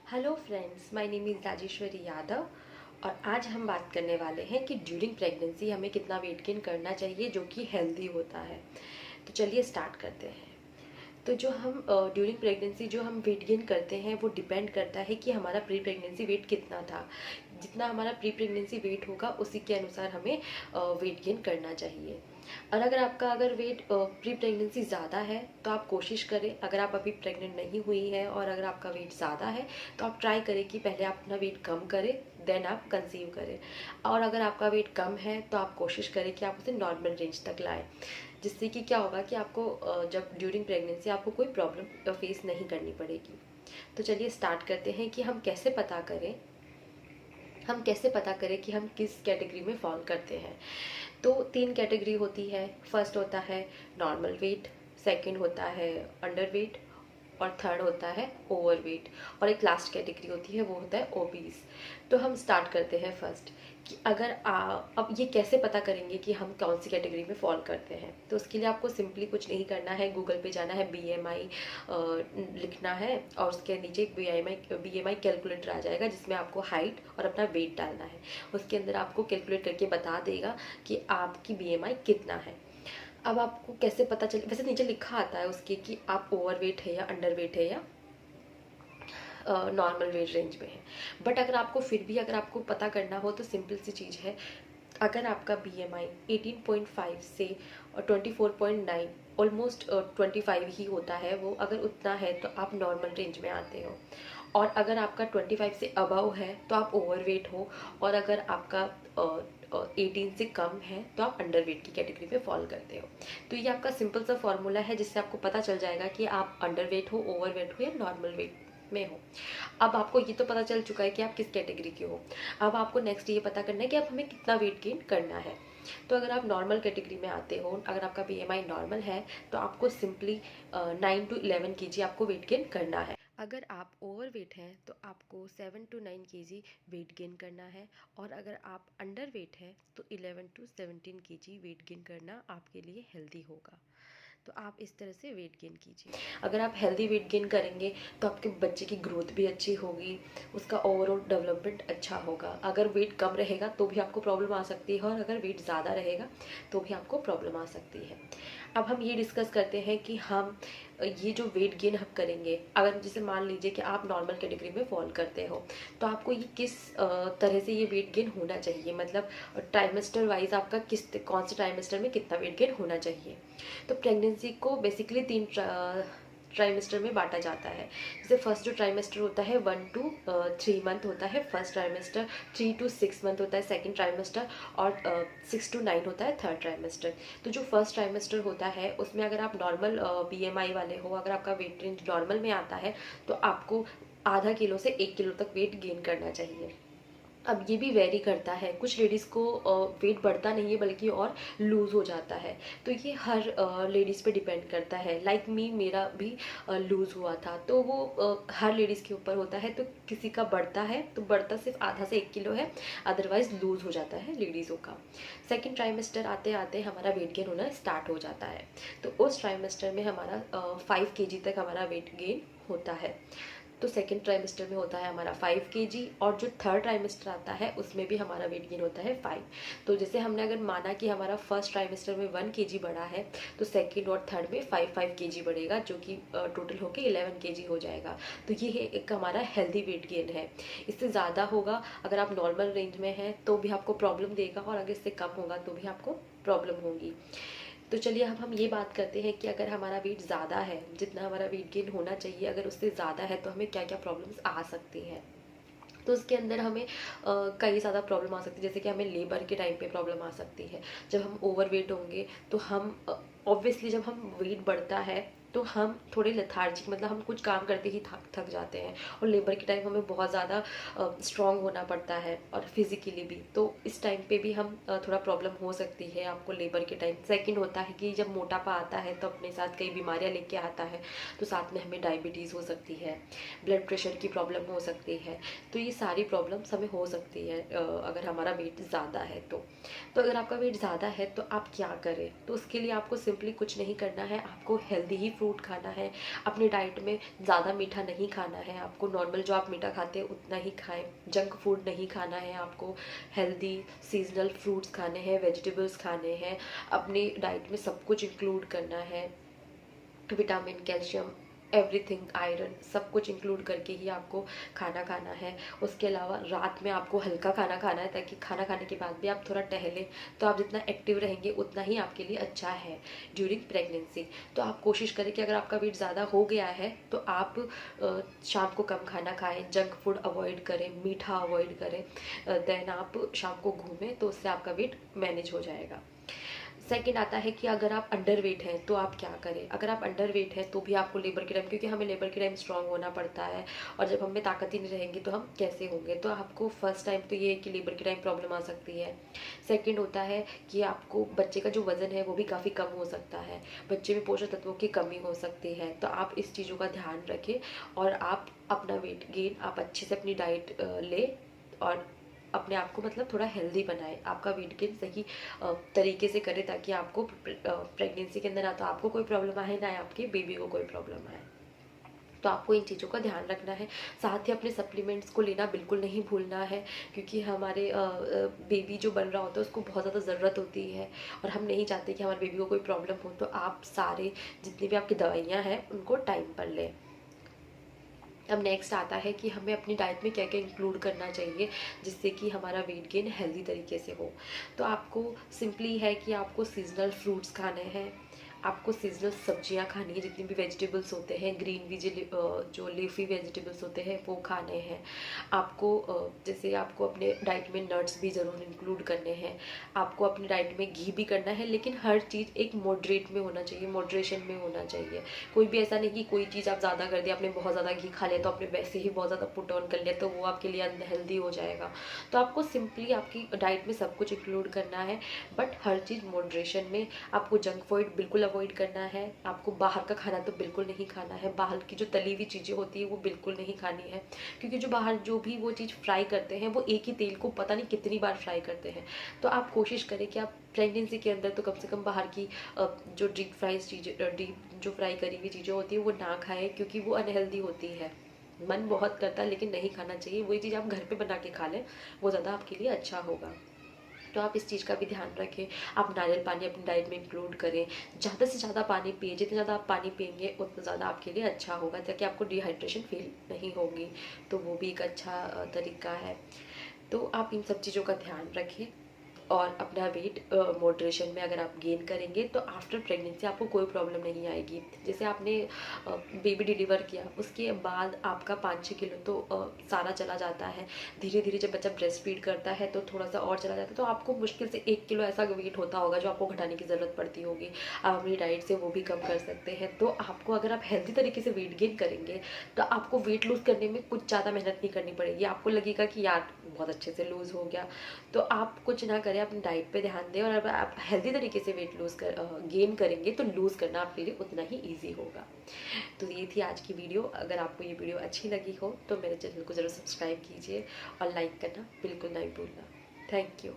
Hello friends, my name is Rajeshwari Yadav. और आज हम बात करने वाले हैं कि ड्यूरिंग प्रेगनेंसी हमें कितना वेट गेन करना चाहिए जो कि हेल्दी होता है। तो चलिए स्टार्ट करते हैं। तो जो हम ड्यूरिंग प्रेगनेंसी जो हम वेट गेन करते हैं वो डिपेंड करता है कि हमारा प्री प्रेगनेंसी वेट कितना था। जितना हमारा प्री प्रेगनेंसी वेट होगा उसी के अनुसार हमें वेट गेन करना चाहिए। और अगर वेट प्री प्रेगनेंसी ज़्यादा है तो आप कोशिश करें, अगर आप अभी प्रेग्नेंट नहीं हुई हैं और अगर आपका वेट ज़्यादा है तो आप ट्राई करें कि पहले आप अपना वेट कम करें, देन आप कंसीव करें। और अगर आपका वेट कम है तो आप कोशिश करें कि आप उसे नॉर्मल रेंज तक लाएं, जिससे कि क्या होगा कि आपको जब ड्यूरिंग प्रेगनेंसी आपको कोई प्रॉब्लम फेस नहीं करनी पड़ेगी। तो चलिए स्टार्ट करते हैं कि हम कैसे पता करें कि हम किस कैटेगरी में फॉल करते हैं। तो 3 कैटेगरी होती है। फर्स्ट होता है नॉर्मल वेट, सेकंड होता है अंडर वेट और थर्ड होता है ओवर वेट, और एक लास्ट कैटेगरी होती है वो होता है ओबीस। तो हम स्टार्ट करते हैं फर्स्ट कि अब ये कैसे पता करेंगे कि हम कौन सी कैटेगरी में फॉल करते हैं। तो उसके लिए आपको सिंपली कुछ नहीं करना है, गूगल पे जाना है, बीएमआई लिखना है और उसके नीचे एक बीएमआई कैलकुलेटर आ जाएगा जिसमें आपको हाइट और अपना वेट डालना है। उसके अंदर आपको कैलकुलेट करके बता देगा कि आपकी बीएमआई कितना है। अब आपको कैसे पता चले, वैसे नीचे लिखा आता है उसके कि आप ओवर वेट है या अंडर वेट है या नॉर्मल वेट रेंज में है। बट अगर आपको पता करना हो तो सिंपल सी चीज़ है। अगर आपका बीएमआई 18.5 से 24.9, ऑलमोस्ट 25 ही होता है, वो अगर उतना है तो आप नॉर्मल रेंज में आते हो। और अगर आपका 25 से अबव है तो आप ओवरवेट हो, और अगर आपका 18 से कम है तो आप अंडरवेट की कैटेगरी में फॉल करते हो। तो ये आपका सिंपल सा फॉर्मूला है जिससे आपको पता चल जाएगा कि आप अंडरवेट हो, ओवरवेट हो या नॉर्मल वेट में हो। अब आपको ये तो पता चल चुका है कि आप किस कैटेगरी के हो। अब आपको नेक्स्ट ये पता करना है कि अब हमें कितना वेट गेन करना है। तो अगर आप नॉर्मल कैटेगरी में आते हो, अगर आपका बीएमआई नॉर्मल है तो आपको सिंपली 9 to 11 kg आपको वेट गेन करना है। अगर आप ओवर वेट हैं तो आपको 7 to 9 kg वेट गेन करना है, और अगर आप अंडर वेट हैं तो 11 to 17 kg वेट गेन करना आपके लिए हेल्दी होगा। तो आप इस तरह से वेट गेन कीजिए। अगर आप हेल्दी वेट गेन करेंगे तो आपके बच्चे की ग्रोथ भी अच्छी होगी, उसका ओवरऑल डेवलपमेंट अच्छा होगा। अगर वेट कम रहेगा तो भी आपको प्रॉब्लम आ सकती है, और अगर वेट ज़्यादा रहेगा तो भी आपको प्रॉब्लम आ सकती है। अब हम ये डिस्कस करते हैं कि हम ये जो वेट गेन हम करेंगे, अगर जैसे मान लीजिए कि आप नॉर्मल कैटेगरी में फॉल करते हो तो आपको ये किस तरह से ये वेट गेन होना चाहिए, मतलब ट्राइमेस्टर वाइज आपका कौन से ट्राइमेस्टर में कितना वेट गेन होना चाहिए। तो प्रेगनेंसी को बेसिकली 3 ट्राइमेस्टर में बांटा जाता है। जैसे फर्स्ट जो ट्राइमेस्टर होता है 1 to 3 मंथ होता है फर्स्ट ट्राइमेस्टर, 3 to 6 मंथ होता है सेकंड ट्राइमेस्टर, और 6 to 9 होता है थर्ड ट्राइमेस्टर। तो जो फर्स्ट ट्राइमेस्टर होता है उसमें अगर आप नॉर्मल बीएमआई वाले हो, अगर आपका वेट रेंज नॉर्मल में आता है तो आपको आधा किलो से 1 किलो तक वेट गेन करना चाहिए। अब ये भी वेरी करता है, कुछ लेडीज़ को वेट बढ़ता नहीं है बल्कि और लूज़ हो जाता है। तो ये हर लेडीज़ पे डिपेंड करता है। लाइक मी, मेरा भी लूज़ हुआ था, तो वो हर लेडीज़ के ऊपर होता है। तो किसी का बढ़ता है तो बढ़ता सिर्फ आधा से 1 किलो है, अदरवाइज लूज़ हो जाता है लेडीज़ों का। सेकेंड ट्राइमेस्टर आते आते हमारा वेट गेन होना स्टार्ट हो जाता है। तो उस ट्राइमेस्टर में हमारा 5 kg तक हमारा वेट गेन होता है। तो सेकेंड ट्राइमेस्टर में होता है हमारा 5 kg, और जो थर्ड ट्राइमेस्टर आता है उसमें भी हमारा वेट गेन होता है 5। तो जैसे हमने अगर माना कि हमारा फर्स्ट ट्राइमेस्टर में 1 kg बढ़ा है तो सेकेंड और थर्ड में 5 kg बढ़ेगा, जो कि टोटल होके 11 kg हो जाएगा। तो ये एक हमारा हेल्दी वेट गेन है। इससे ज़्यादा होगा अगर आप नॉर्मल रेंज में हैं तो भी आपको प्रॉब्लम देगा, और अगर इससे कम होगा तो भी आपको प्रॉब्लम होगी। तो चलिए अब हम ये बात करते हैं कि अगर हमारा वेट ज़्यादा है, जितना हमारा वेट गेन होना चाहिए, अगर उससे ज़्यादा है तो हमें क्या क्या प्रॉब्लम्स आ सकती हैं। तो उसके अंदर हमें कई ज़्यादा प्रॉब्लम आ सकती है। जैसे कि हमें लेबर के टाइम पे प्रॉब्लम आ सकती है। जब हम ओवर वेट होंगे तो हम ऑब्वियसली जब हम वेट बढ़ता है तो हम थोड़े लेथार्जिक, मतलब हम कुछ काम करते ही थक थक जाते हैं, और लेबर के टाइम हमें बहुत ज़्यादा स्ट्रांग होना पड़ता है और फिजिकली भी। तो इस टाइम पे भी हम थोड़ा प्रॉब्लम हो सकती है आपको लेबर के टाइम। सेकंड होता है कि जब मोटापा आता है तो अपने साथ कई बीमारियां लेके आता है, तो साथ में हमें डायबिटीज़ हो सकती है, ब्लड प्रेशर की प्रॉब्लम हो सकती है। तो ये सारी प्रॉब्लम्स हमें हो सकती है अगर हमारा वेट ज़्यादा है तो अगर आपका वेट ज़्यादा है तो आप क्या करें। तो उसके लिए आपको सिंपली कुछ नहीं करना है, आपको हेल्दी ही फ्रूट फ्रूट खाना है, अपनी डाइट में ज़्यादा मीठा नहीं खाना है आपको, नॉर्मल जो आप मीठा खाते हैं उतना ही खाएं, जंक फूड नहीं खाना है आपको, हेल्दी सीजनल फ्रूट्स खाने हैं, वेजिटेबल्स खाने हैं, अपनी डाइट में सब कुछ इंक्लूड करना है, विटामिन, कैल्शियम, एवरीथिंग, आयरन, सब कुछ इंक्लूड करके ही आपको खाना खाना है। उसके अलावा रात में आपको हल्का खाना खाना है, ताकि खाना खाने के बाद भी आप थोड़ा टहलें, तो आप जितना एक्टिव रहेंगे उतना ही आपके लिए अच्छा है ड्यूरिंग प्रेगनेंसी। तो आप कोशिश करें कि अगर आपका वेट ज़्यादा हो गया है तो आप शाम को कम खाना खाएं, जंक फूड अवॉइड करें, मीठा अवॉइड करें, देन आप शाम को घूमें, तो उससे आपका वेट मैनेज हो जाएगा। सेकंड आता है कि अगर आप अंडर वेट हैं तो आप क्या करें। अगर आप अंडर वेट हैं तो भी आपको लेबर के टाइम, क्योंकि हमें लेबर के टाइम स्ट्रांग होना पड़ता है, और जब हमें ताकत ही नहीं रहेंगी तो हम कैसे होंगे। तो आपको फर्स्ट टाइम तो ये है कि लेबर के टाइम प्रॉब्लम आ सकती है। सेकंड होता है कि आपको बच्चे का जो वज़न है वो भी काफ़ी कम हो सकता है, बच्चे में पोषक तत्वों की कमी हो सकती है। तो आप इस चीज़ों का ध्यान रखें और आप अपना वेट गेन आप अच्छे से अपनी डाइट ले, और अपने आप को मतलब थोड़ा हेल्दी बनाए, आपका वेट गेन सही तरीके से करें, ताकि आपको प्रेगनेंसी के अंदर ना तो आपको कोई प्रॉब्लम आए, ना आपके बेबी को कोई प्रॉब्लम आए। तो आपको इन चीज़ों का ध्यान रखना है। साथ ही अपने सप्लीमेंट्स को लेना बिल्कुल नहीं भूलना है, क्योंकि हमारे बेबी जो बन रहा होता है उसको बहुत ज़्यादा ज़रूरत होती है, और हम नहीं चाहते कि हमारे बेबी को कोई प्रॉब्लम हो। तो आप सारे जितनी भी आपकी दवाइयाँ हैं उनको टाइम पर लें। अब नेक्स्ट आता है कि हमें अपनी डाइट में क्या क्या इंक्लूड करना चाहिए जिससे कि हमारा वेट गेन हेल्दी तरीके से हो। तो आपको सिंपली है कि आपको सीजनल फ्रूट्स खाने हैं, आपको सीजनल सब्जियां खानी है, जितनी भी वेजिटेबल्स होते हैं, ग्रीन जो लीफी वेजिटेबल्स होते हैं वो खाने हैं आपको। जैसे आपको अपने डाइट में नट्स भी ज़रूर इंक्लूड करने हैं, आपको अपनी डाइट में घी भी करना है, लेकिन हर चीज़ एक मॉडरेट में होना चाहिए, मॉडरेशन में होना चाहिए। कोई भी ऐसा नहीं कि कोई चीज़ आप ज़्यादा कर दिया, आपने बहुत ज़्यादा घी खा लिया तो आपने वैसे ही बहुत ज़्यादा पुट ऑन कर लिया, तो वो आपके लिए अनहेल्दी हो जाएगा। तो आपको सिंपली आपकी डाइट में सब कुछ इंक्लूड करना है, बट हर चीज़ मॉडरेशन में। आपको जंक फूड बिल्कुल अवॉइड करना है, आपको बाहर का खाना तो बिल्कुल नहीं खाना है, बाहर की जो तली हुई चीज़ें होती है वो बिल्कुल नहीं खानी है, क्योंकि जो बाहर जो भी वो चीज़ फ्राई करते हैं वो एक ही तेल को पता नहीं कितनी बार फ्राई करते हैं। तो आप कोशिश करें कि आप प्रेगनेंसी के अंदर तो कम से कम बाहर की जो डीप फ्राइज चीज़ें, डीप जो फ्राई करी हुई चीज़ें होती हैं वो ना खाएं, क्योंकि वो अनहेल्दी होती है। मन बहुत करता है लेकिन नहीं खाना चाहिए, वही चीज़ आप घर पे बना के खा लें, वो ज़्यादा आपके लिए अच्छा होगा। तो आप इस चीज़ का भी ध्यान रखें। आप नारियल पानी अपनी डाइट में इंक्लूड करें, ज़्यादा से ज़्यादा पानी पिए, जितना ज़्यादा आप पानी पिएंगे उतना ज़्यादा आपके लिए अच्छा होगा, ताकि आपको डिहाइड्रेशन फील नहीं होगी। तो वो भी एक अच्छा तरीका है। तो आप इन सब चीज़ों का ध्यान रखें, और अपना वेट मॉडरेशन में अगर आप गेन करेंगे तो आफ्टर प्रेगनेंसी आपको कोई प्रॉब्लम नहीं आएगी। जैसे आपने बेबी डिलीवर किया उसके बाद आपका 5-6 किलो तो सारा चला जाता है। धीरे धीरे जब बच्चा ब्रेस्ट फीड करता है तो थोड़ा सा और चला जाता है, तो आपको मुश्किल से 1 किलो ऐसा वेट होता होगा जो आपको घटाने की ज़रूरत पड़ती होगी। आप अपनी डाइट से वो भी कम कर सकते हैं। तो आपको अगर आप हेल्दी तरीके से वेट गेन करेंगे तो आपको वेट लूज़ करने में कुछ ज़्यादा मेहनत नहीं करनी पड़ेगी। आपको लगेगा कि यार बहुत अच्छे से लूज़ हो गया। तो आप कुछ ना करें, अपनी डाइट पे ध्यान दें, और अगर आप हेल्दी तरीके से वेट गेन करेंगे तो लूज़ करना आपके लिए उतना ही ईजी होगा। तो ये थी आज की वीडियो। अगर आपको ये वीडियो अच्छी लगी हो तो मेरे चैनल को ज़रूर सब्सक्राइब कीजिए, और लाइक करना बिल्कुल नहीं भूलना। Thank you.